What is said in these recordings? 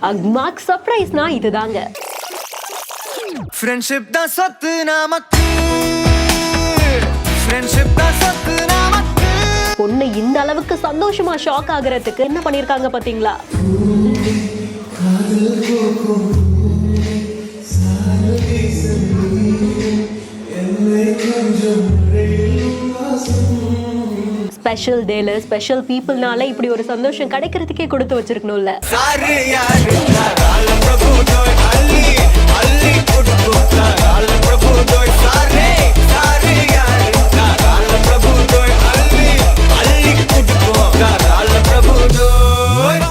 அக்மார்க் சர்ப்ரைஸ்னா இதுதாங்க. ஃப்ரெண்ட்ஷிப் தான் சொத்து நமக்கு, ஃப்ரெண்ட்ஷிப் தான் சொத்து நமக்கு. பொண்ணு இந்த அளவுக்கு சந்தோஷமா ஷாக் ஆகுறதுக்கு என்ன பண்ணிருக்காங்க பாத்தீங்களா? ஸ்பெஷல் டேல ஸ்பெஷல் பீப்புள்னால இப்படி ஒரு சந்தோஷம் கிடைக்கிறதுக்கே கொடுத்து வச்சிருக்கணும்ல.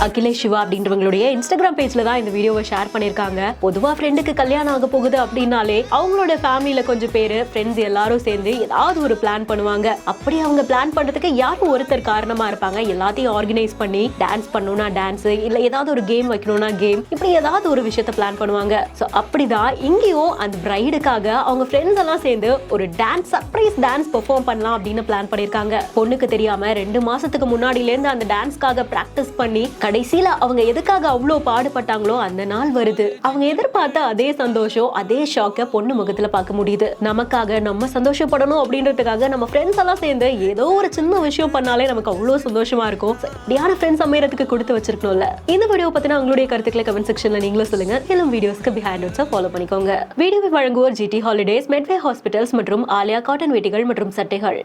அகிலேஷ் சிவா அப்படின்றவங்களுடைய இன்ஸ்டாகிராம் பேஜ்ல தான் இந்த வீடியோவை ஷேர் பண்ணிருக்காங்க. பொதுவா ஃப்ரெண்டுக்கு கல்யாணம் ஆக போகுது அப்படின்னாலே அவங்களோட ஃபேமிலியில கொஞ்சம் பேரு ஃப்ரெண்ட்ஸ் எல்லாரும் சேர்ந்து ஏதாவது ஒரு பிளான் பண்ணுவாங்க. அப்படி அவங்க பிளான் பண்றதுக்கு யாரும் ஒருத்தர் காரணமா இருப்பாங்க. எல்லாத்தையும் ஆர்கனைஸ் பண்ணி டான்ஸ் பண்ணணும்னா டான்ஸ், இல்ல ஏதாவது ஒரு கேம் வைக்கணும்னா கேம், இப்படி ஏதாவது ஒரு விஷயத்த பிளான் பண்ணுவாங்க. சோ அப்படிதான் இங்கேயும் அந்த பிரைடுக்காக அவங்க ஃப்ரெண்ட்ஸ் எல்லாம் சேர்ந்து ஒரு டான்ஸ் சர்ப்ரைஸ் டான்ஸ் பெர்ஃபார்ம் பண்ணலாம் அப்படின்னு பிளான் பண்ணிருக்காங்க. பொண்ணுக்கு தெரியாம 2 மாசத்துக்கு முன்னாடில இருந்து அந்த டான்ஸ்க்காக பிராக்டிஸ் பண்ணி கடைசியில அவங்க எதுக்காக அவ்வளோ பாடுபட்டாங்களோ அந்த நாள் வருது. அவங்க எதிர்பார்த்த அதே சந்தோஷம், அதே ஷாக்க பொண்ணு முகத்துல பார்க்க முடியுது. நமக்காக நம்ம சந்தோஷப்படணும் அப்படின்றதுக்காக நம்ம ஃப்ரெண்ட்ஸ் எல்லாம் சேர்ந்து ஏதோ ஒரு சின்ன விஷயம் பண்ணாலே நமக்கு அவ்வளோ சந்தோஷமா இருக்கும். இப்படியான ஃப்ரெண்ட்ஸ் அமையறதுக்கு கொடுத்து வச்சிருக்கணும்ல. இந்த வீடியோ பத்தின உங்களுடைய கருத்துக்களை கமெண்ட் செக்ஷன்ல நீங்களும் சொல்லுங்க. இன்னும் வீடியோஸ்க்கு பிஹைண்ட் நோட்ஸை ஃபாலோ பண்ணிக்கோங்க. வீடியோவை வழங்குவோர் GT ஹாலிடேஸ், மெட்வே ஹாஸ்பிட்டல்ஸ் மற்றும் ஆலியா காட்டன் வேட்டிகள் மற்றும் சட்டைகள்.